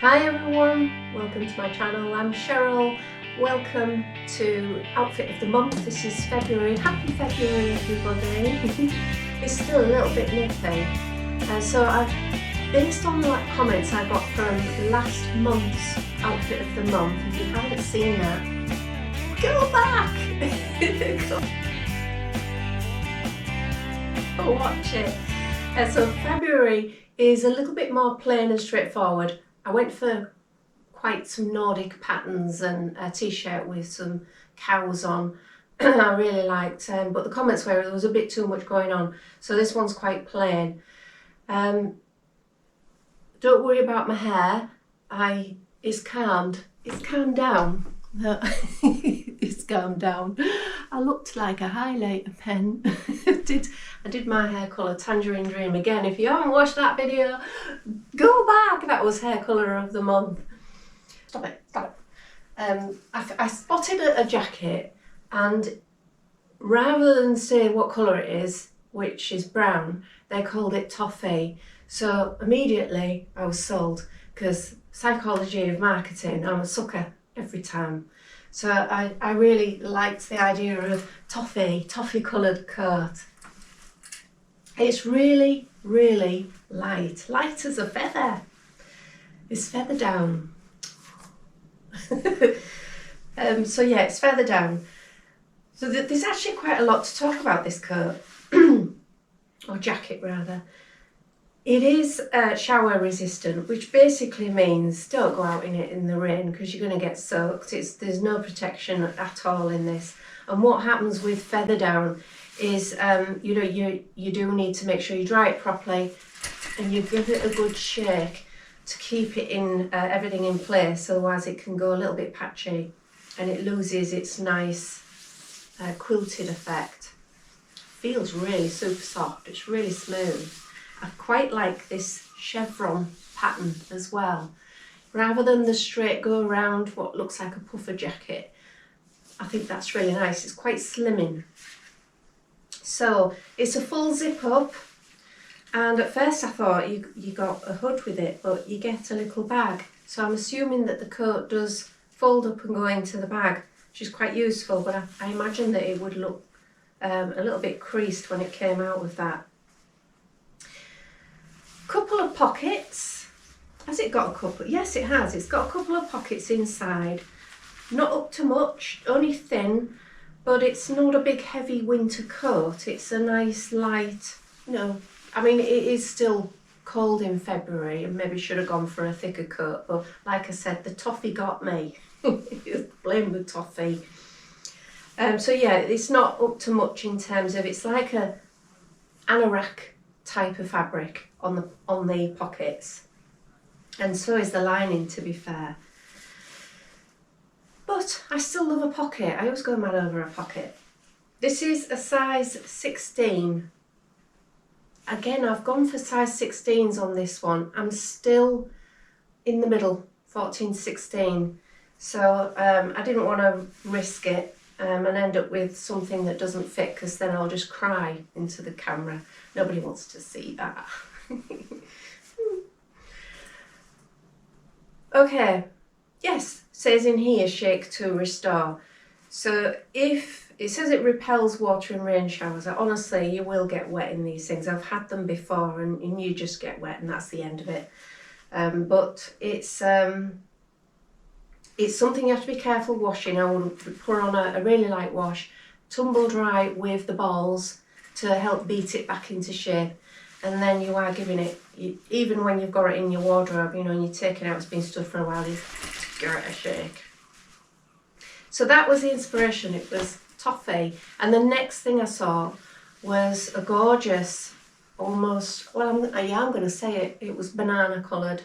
Hi everyone, welcome to my channel. I'm Cheryl. Welcome to Outfit of the Month. This is February. Happy February everybody. It's still a little bit nippy. So I've based on the comments I got from last month's Outfit of the Month. If you haven't seen that, go back. Go watch it. So February is a little bit more plain and straightforward. I went for quite some Nordic patterns and a t-shirt with some cows on. I really liked, but the comments were there was a bit too much going on. So this one's quite plain. Don't worry about my hair. It's calmed down. It's calmed down. I looked like a highlighter pen. I did my hair colour Tangerine Dream again. If you haven't watched that video, go back. That was hair colour of the month. Stop it. I spotted a jacket, and rather than say what colour it is, which is brown, they called it Toffee. So immediately I was sold, because psychology of marketing, I'm a sucker every time. So I really liked the idea of toffee coloured coat. It's really, really light as a feather. It's feather down. So yeah, it's feather down. So there's actually quite a lot to talk about this coat, or jacket rather. It is shower resistant, which basically means don't go out in it in the rain because you're going to get soaked. There's no protection at all in this. And what happens with feather down is you do need to make sure you dry it properly, and you give it a good shake to keep it in everything in place. Otherwise, it can go a little bit patchy, and it loses its nice quilted effect. Feels really super soft. It's really smooth. I quite like this chevron pattern as well. Rather than the straight go around what looks like a puffer jacket, I think that's really nice. It's quite slimming. So it's a full zip up, and at first I thought you got a hood with it, but you get a little bag. So I'm assuming that the coat does fold up and go into the bag, which is quite useful, but I imagine that it would look a little bit creased when it came out with that. Couple of pockets. Has it got a couple? Yes, it has. It's got a couple of pockets inside. Not up to much, only thin, but it's not a big heavy winter coat. It's a nice light, I mean, it is still cold in February and maybe should have gone for a thicker coat, but like I said, the toffee got me. Blame the toffee. So yeah, it's not up to much in terms of, it's like a anorak type of fabric on the pockets, and so is the lining, to be fair. But I still love a pocket. I always go mad over a pocket. This is a size 16. Again, I've gone for size 16s on this one. I'm still in the middle, 14, 16. So I didn't want to risk it and end up with something that doesn't fit, because then I'll just cry into the camera. Nobody wants to see that. Okay, yes, says in here, shake to restore. So if it says it repels water in rain showers, honestly, you will get wet in these things. I've had them before, and you just get wet, and that's the end of it. But it's something you have to be careful washing. I would put on a really light wash, tumble dry with the balls to help beat it back into shape, and then you are giving it, even when you've got it in your wardrobe, and you're taking it out, it's been stood for a while, you give it a shake. So that was the inspiration. It was toffee, and the next thing I saw was a gorgeous, almost, well, I'm going to say it. It was banana coloured.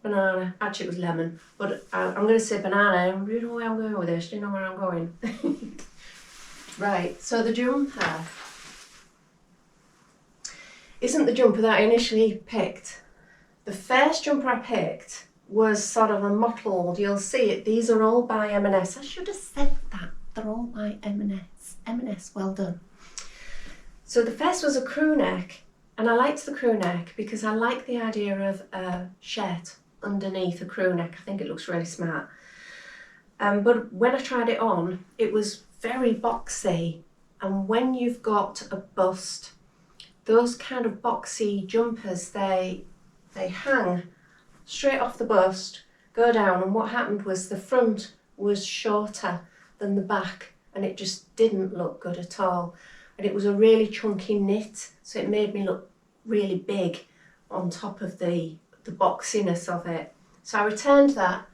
Banana, actually it was lemon, but I'm going to say banana. You know where I'm going with this? Do you know where I'm going? Right, so the jumper isn't the jumper that I initially picked. The first jumper I picked was sort of a mottled, you'll see it, these are all by M&S. I should have said that, they're all by M&S. M&S, well done. So the first was a crew neck, and I liked the crew neck because I like the idea of a shirt underneath a crew neck. I think it looks really smart. But when I tried it on, it was very boxy. And when you've got a bust, those kind of boxy jumpers, they hang straight off the bust, go down, and what happened was the front was shorter than the back, and it just didn't look good at all. And it was a really chunky knit, so it made me look really big on top of the boxiness of it. So I returned that.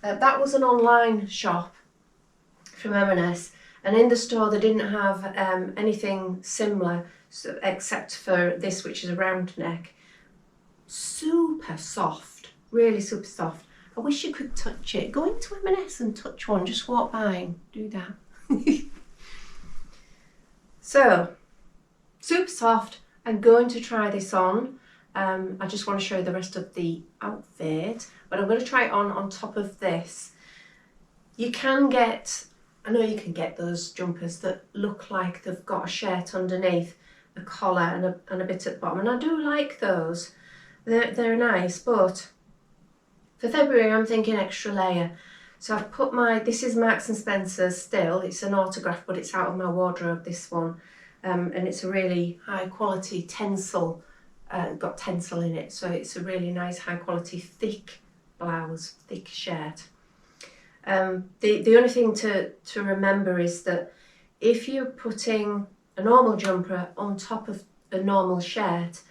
That was an online shop from M&S, and in the store they didn't have anything similar except for this, which is a round neck. Super soft, really super soft. I wish you could touch it. Go into M&S and touch one, just walk by and do that. So, super soft. I'm going to try this on. I just want to show you the rest of the outfit, but I'm going to try it on top of this. You can get, I know you can get those jumpers that look like they've got a shirt underneath, a collar and a bit at the bottom, and I do like those. They're nice, but for February I'm thinking extra layer. So I've put this is Marks and Spencer's still, it's an autograph, but it's out of my wardrobe, this one. And it's a really high quality tencel, got tencel in it, so it's a really nice high quality thick blouse, thick shirt. The only thing to remember is that if you're putting a normal jumper on top of a normal shirt,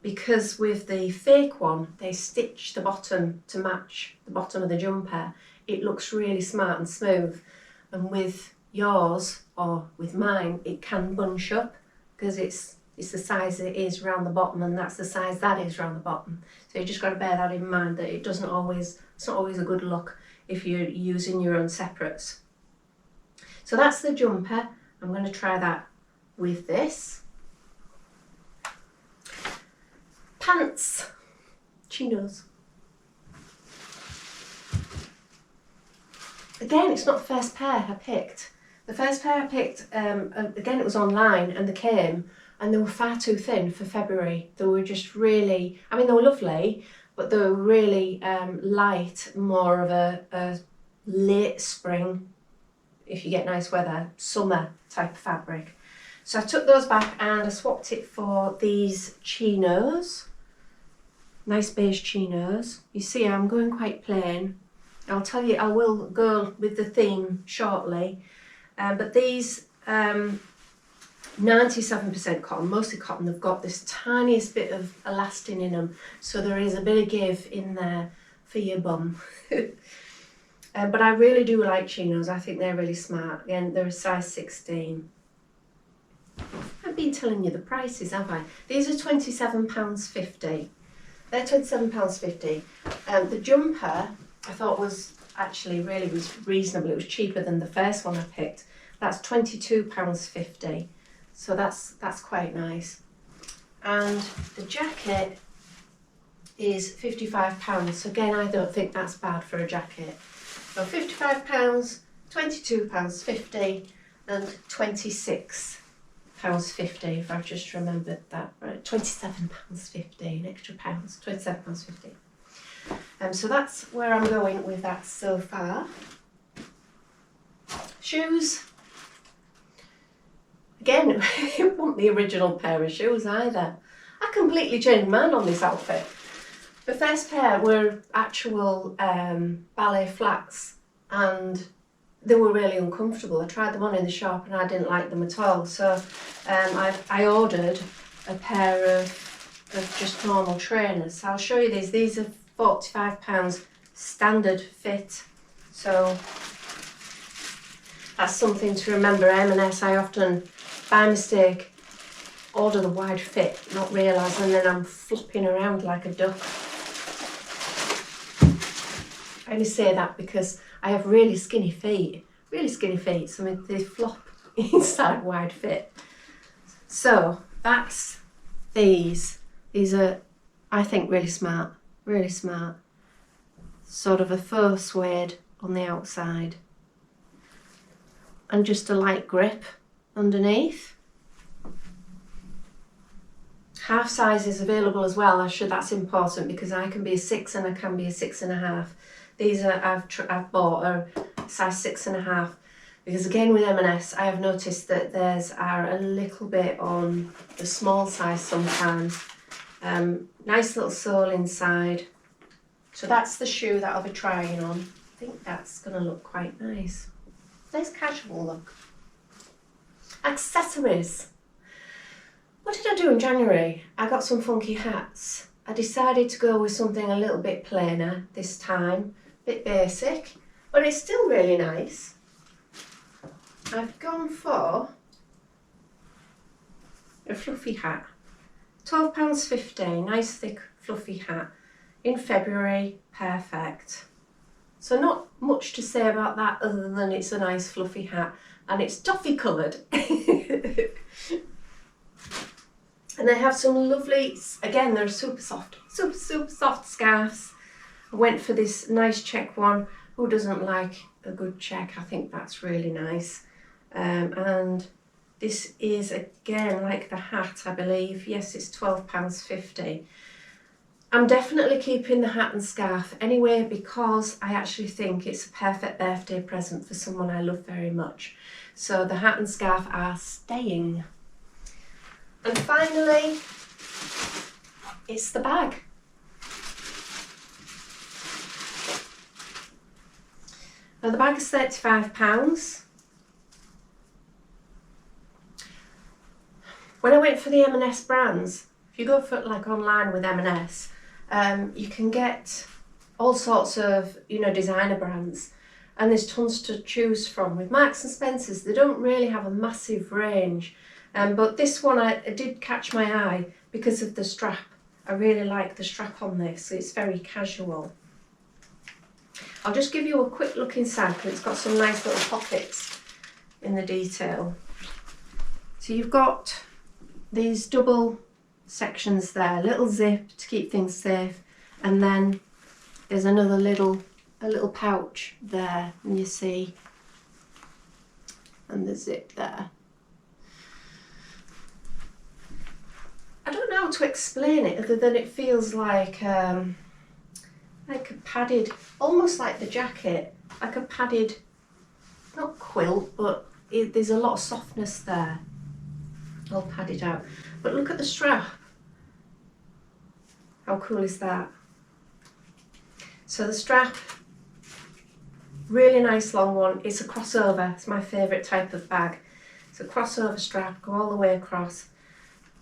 because with the fake one they stitch the bottom to match the bottom of the jumper, it looks really smart and smooth. And with yours, or with mine, it can bunch up because it's the size it is round the bottom, and that's the size that is round the bottom. So you just got to bear that in mind, that it's not always a good look if you're using your own separates. So that's the jumper. I'm going to try that with this. Pants, chinos. Again, it's not the first pair I picked. The first pair I picked, again, it was online, and they came and they were far too thin for February. They were just really, I mean, they were lovely, but they were really light, more of a late spring, if you get nice weather, summer type of fabric. So I took those back and I swapped it for these chinos. Nice beige chinos. You see, I'm going quite plain. I'll tell you, I will go with the theme shortly. But these 97% cotton, mostly cotton. They've got this tiniest bit of elastin in them, so there is a bit of give in there for your bum. But I really do like chinos. I think they're really smart. Again, they're a size 16. I've been telling you the prices, have I? These are £27.50. They're £27.50. The jumper I thought was actually really reasonable. It was cheaper than the first one I picked. That's £22.50. So that's quite nice. And the jacket is £55. So again, I don't think that's bad for a jacket. So £55, £22.50 and £26.50, if I've just remembered that right. £27.50, an extra pounds, £27.50. So that's where I'm going with that so far. Shoes. Again, it wasn't the original pair of shoes either. I completely changed mine on this outfit. The first pair were actual ballet flats, and they were really uncomfortable. I tried them on in the shop and I didn't like them at all. So I ordered a pair of just normal trainers. So I'll show you these. These are £45 standard fit. So that's something to remember. M&S, I often, by mistake, order the wide fit, not realising then I'm flopping around like a duck. I only say that because I have really skinny feet, so they flop inside wide fit. So that's these. These are, I think, really smart. Sort of a faux suede on the outside. And just a light grip underneath. half sizes available as well. That's important because I can be a 6 and I can be a 6.5. These are I've bought a size 6.5 because again with M&S I have noticed that theirs are a little bit on the small size sometimes. Nice little sole inside. So that's the shoe that I'll be trying on. I think that's going to look quite nice. Nice casual look. Accessories. What did I do in January? I got some funky hats. I decided to go with something a little bit plainer this time. Bit basic, but it's still really nice. I've gone for a fluffy hat. £12.50, nice thick fluffy hat. In February, perfect. So not much to say about that other than it's a nice fluffy hat and it's toffee coloured. And they have some lovely, again they're super soft scarves. I went for this nice check one. Who doesn't like a good check? I think that's really nice. And this is again like the hat, I believe. Yes, it's £12.50. I'm definitely keeping the hat and scarf anyway because I actually think it's a perfect birthday present for someone I love very much. So the hat and scarf are staying. And finally, it's the bag. Now the bag is £35. When I went for the M&S brands, if you go for like online with M&S, you can get all sorts of, designer brands, and there's tons to choose from. With Marks and Spencer's, they don't really have a massive range, but this one I did catch my eye because of the strap. I really like the strap on this. It's very casual. I'll just give you a quick look inside because it's got some nice little pockets in the detail. So you've got these double sections there, little zip to keep things safe, and then there's a little pouch there, and you see, and the zip there. I don't know how to explain it other than it feels like a padded, almost like the jacket, like a padded, not quilt, but there's a lot of softness there, all padded out. But look at the strap. How cool is that? So the strap, really nice long one. It's a crossover. It's my favourite type of bag. It's a crossover strap, go all the way across.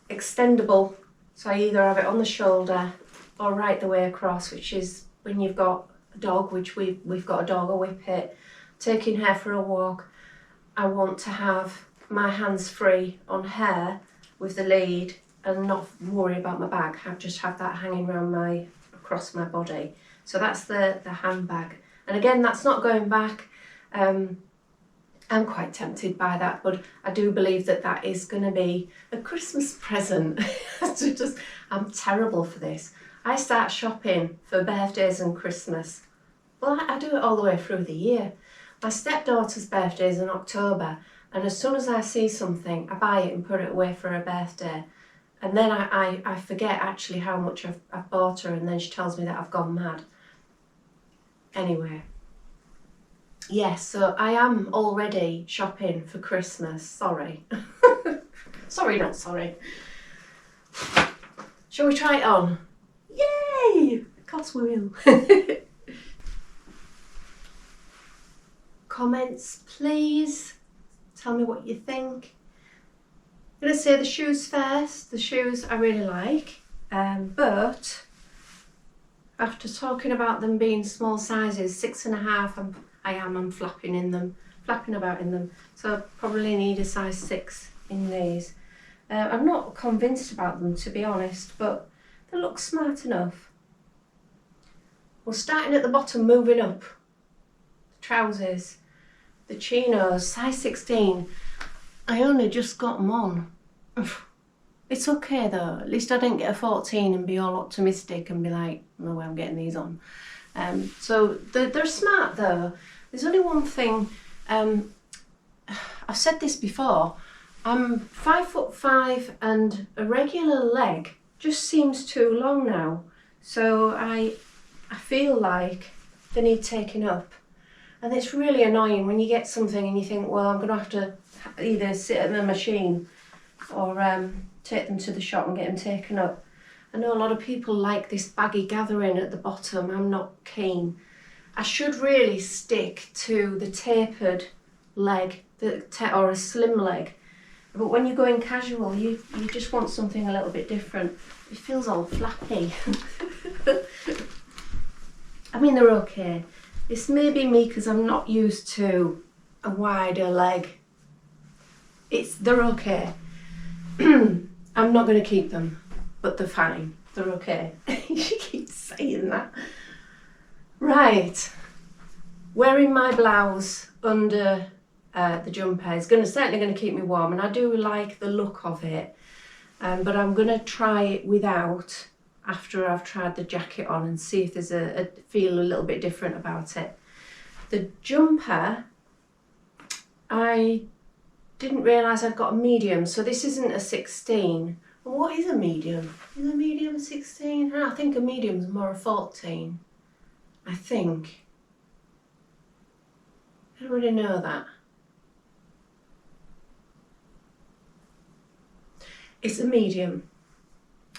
Extendable, so I either have it on the shoulder or right the way across, which is when you've got a dog, which we've got a dog, a whippet, taking her for a walk. I want to have my hands free on her with the lead and not worry about my bag. I just have that hanging around across my body. So that's the handbag. And again, that's not going back. I'm quite tempted by that, but I do believe that is going to be a Christmas present. I'm terrible for this. I start shopping for birthdays and Christmas. Well, I do it all the way through the year. My stepdaughter's birthday is in October, and as soon as I see something, I buy it and put it away for her birthday. And then I forget actually how much I've bought her, and then she tells me that I've gone mad. Anyway. Yes, so I am already shopping for Christmas. Sorry. Sorry, not sorry. Shall we try it on? Yay! Of course we will. Comments, please. Tell me what you think. I'm going to say the shoes first. The shoes I really like, but after talking about them being small sizes, 6.5, I'm flapping about in them. So probably need a size 6 in these. I'm not convinced about them, to be honest, but they look smart enough. We're starting at the bottom, moving up. The trousers, the chinos, size 16. I only just got them on. It's okay though. At least I didn't get a 14 and be all optimistic and be like, no way I'm getting these on. So they're smart though. There's only one thing, I've said this before, I'm 5'5" and a regular leg just seems too long now. So I feel like they need taking up. And it's really annoying when you get something and you think, well, I'm going to have to either sit at the machine or take them to the shop and get them taken up. I know a lot of people like this baggy gathering at the bottom. I'm not keen. I should really stick to the tapered leg or a slim leg. But when you're going casual, you just want something a little bit different. It feels all flappy. I mean, they're okay. It's maybe me because I'm not used to a wider leg. They're okay. I'm not going to keep them, but they're fine. They're okay. She keeps saying that. Right. Wearing my blouse under the jumper is certainly going to keep me warm, and I do like the look of it. But I'm going to try it without after I've tried the jacket on and see if there's a feel a little bit different about it. The jumper, I didn't realise I'd got a medium, so this isn't a 16. Well, what is a medium? Is a medium a 16? I think a medium's more a 14. I think. I don't really know that. It's a medium.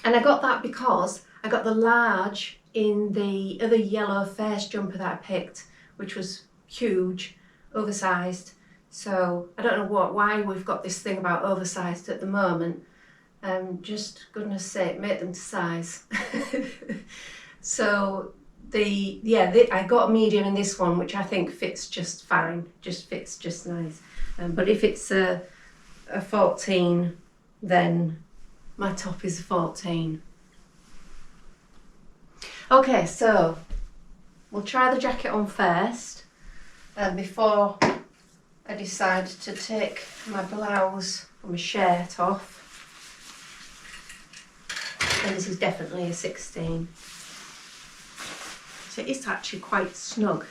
And I got that because I got the large in the other yellow first jumper that I picked, which was huge, oversized. So I don't know why we've got this thing about oversized at the moment. Just goodness sake, make them to size. So I got a medium in this one, which I think fits just fine, just fits just nice. But if it's a 14, then my top is a 14. Okay, so we'll try the jacket on first before I decide to take my blouse or my shirt off. And this is definitely a 16. So it's actually quite snug.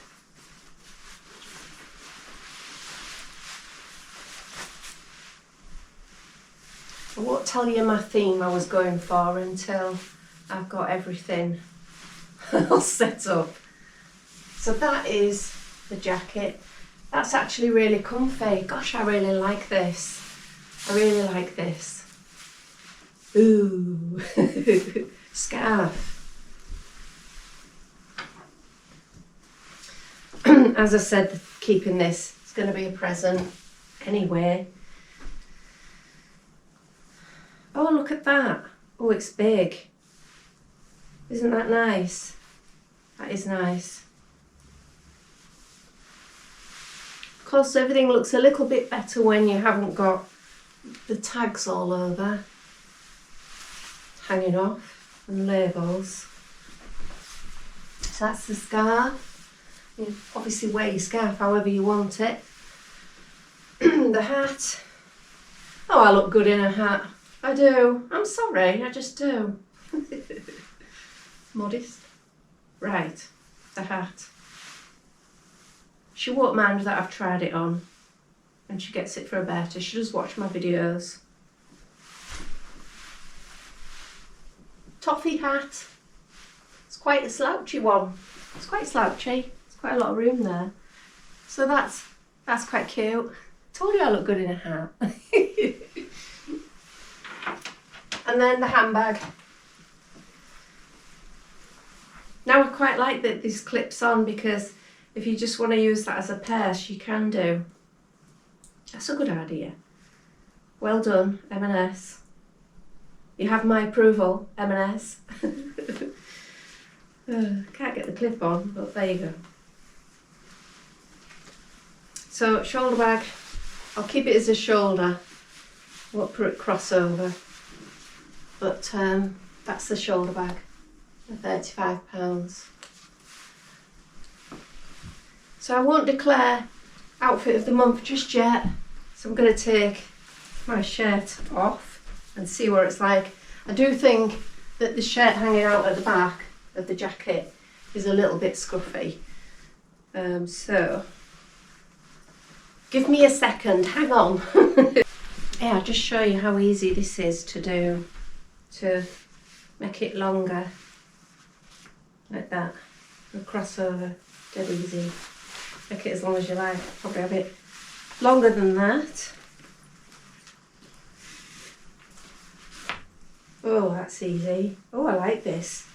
I won't tell you my theme I was going for until I've got everything all set up. So that is the jacket. That's actually really comfy. Gosh, I really like this. I really like this. Ooh, scarf. As I said, keeping this, it's going to be a present anyway. Oh, look at that. Oh, it's big. Isn't that nice? That is nice. Of course, everything looks a little bit better when you haven't got the tags all over, hanging off, and labels. So that's the scarf. You obviously wear your scarf however you want it. The hat. Oh, I look good in a hat. I do. I'm sorry, I just do. Modest. Right, the hat. She won't mind that I've tried it on, and she gets it for a better. She does watch my videos. Toffee hat. It's quite a slouchy one. It's quite slouchy. There's quite a lot of room there. So that's quite cute. Told you I look good in a hat. And then the handbag. Now I quite like that this clips on, because if you just want to use that as a purse, you can do. That's a good idea. Well done, M&S. You have my approval, M&S. Can't get the clip on, but there you go. So shoulder bag, I'll keep it as a shoulder. Won't put it crossover. But that's the shoulder bag, £35. So I won't declare outfit of the month just yet. So I'm going to take my shirt off and see what it's like. I do think that the shirt hanging out at the back of the jacket is a little bit scruffy. So give me a second, hang on. Yeah, I'll just show you how easy this is to do, to make it longer, like that, a crossover, dead easy. Make it as long as you like, probably a bit longer than that. Oh, that's easy. Oh, I like this.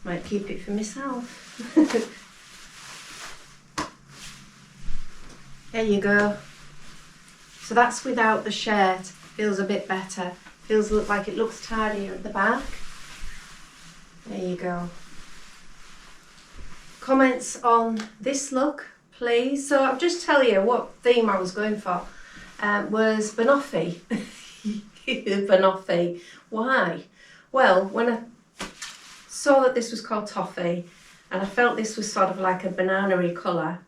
Might keep it for myself. There you go. So that's without the shirt. Feels a bit better. Feels like it looks tidier at the back. There you go. Comments on this look, please. So I'll just tell you what theme I was going for. Was banoffee. Banoffee. Why? Well, when I saw that this was called Toffee, and I felt this was sort of like a banana-y colour,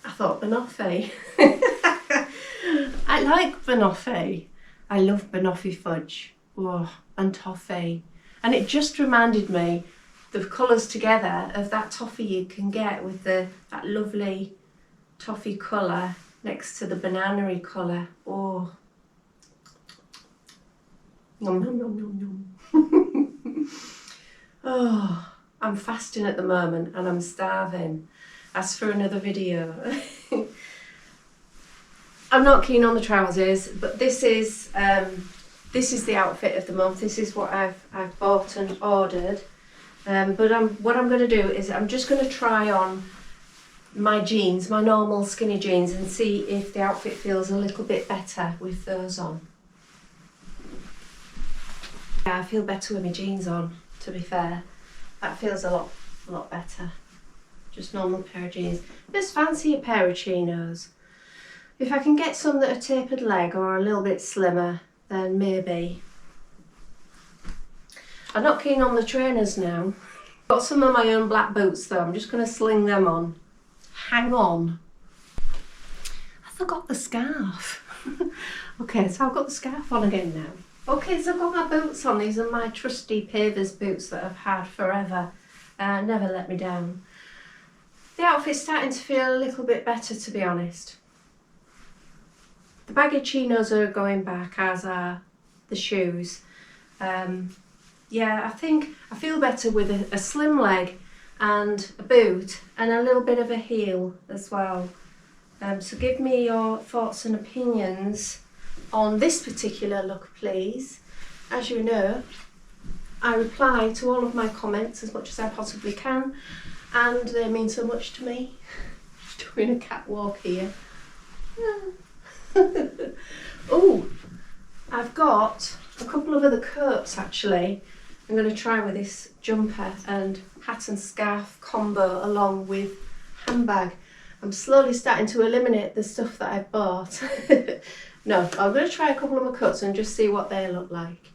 I thought banoffee. I like banoffee. I love banoffee fudge. Oh, and toffee. And it just reminded me, the colours together, of that toffee you can get with that lovely toffee colour next to the banana-y colour. Oh. Nom, nom, nom, nom, nom. Oh, I'm fasting at the moment and I'm starving. As for another video. I'm not keen on the trousers, but this is the outfit of the month. This is what I've bought and ordered. But what I'm going to do is I'm just going to try on my jeans, my normal skinny jeans, and see if the outfit feels a little bit better with those on. Yeah, I feel better with my jeans on, to be fair. That feels a lot better. Just normal pair of jeans. Just fancy a pair of chinos. If I can get some that are tapered leg or a little bit slimmer, then maybe. I'm not keen on the trainers now. Got some of my own black boots though. I'm just going to sling them on. Hang on. I forgot the scarf. Okay, so I've got the scarf on again now. Okay, so I've got my boots on. These are my trusty Pavers boots that I've had forever. Never let me down. The outfit's starting to feel a little bit better, to be honest. The baggy chinos are going back, as are the shoes. Yeah, I think I feel better with a slim leg and a boot and a little bit of a heel as well. So give me your thoughts and opinions on this particular look, please. As you know, I reply to all of my comments as much as I possibly can, and they mean so much to me. Doing a catwalk here. Oh, I've got a couple of other coats actually. I'm going to try with this jumper and hat and scarf combo along with handbag. I'm slowly starting to eliminate the stuff that I've bought. No, I'm going to try a couple of my coats and just see what they look like.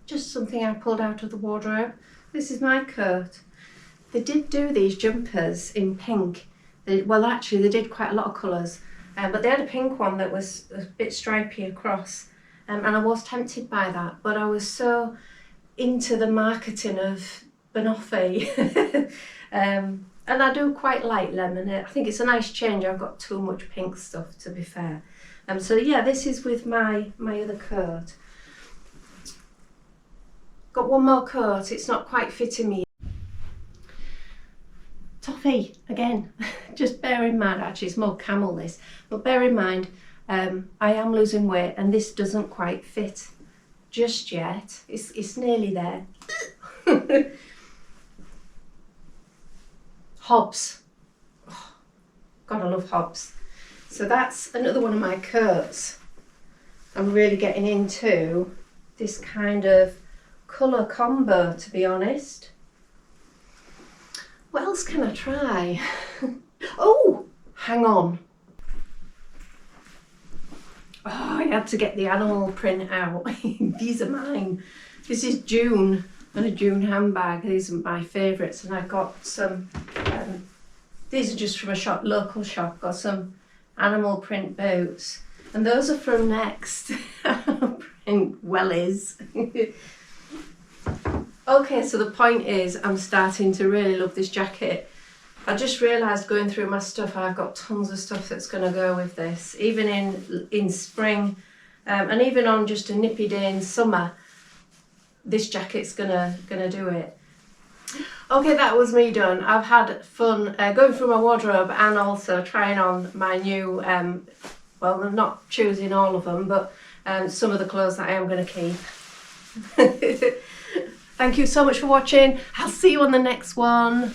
Just something I pulled out of the wardrobe. This is my coat. They did do these jumpers in pink. Well, actually, they did quite a lot of colours, but they had a pink one that was a bit stripy across, and I was tempted by that, but I was so into the marketing of banoffee. And I do quite like lemon. I think it's a nice change. I've got too much pink stuff, to be fair. So yeah, this is with my other coat. Got one more coat. It's not quite fitting me. Toffee, again. Just bear in mind, actually it's more camel this, but bear in mind, I am losing weight and this doesn't quite fit just yet. It's nearly there. Hobs. Oh, God, I love hobs. So that's another one of my coats. I'm really getting into this kind of colour combo, to be honest. What else can I try? Oh, hang on. Oh, I had to get the animal print out. These are mine. This is June and a June handbag. These are my favourites, and I got some, these are just from a shop, local shop. Got some animal print boots, and those are from Next. Animal print wellies. Okay, so the point is I'm starting to really love this jacket. I just realised going through my stuff, I've got tons of stuff that's going to go with this, even in spring, and even on just a nippy day in summer. This jacket's gonna do it. Okay, that was me done. I've had fun going through my wardrobe and also trying on my new. Well, I'm not choosing all of them, but some of the clothes that I am going to keep. Thank you so much for watching. I'll see you on the next one.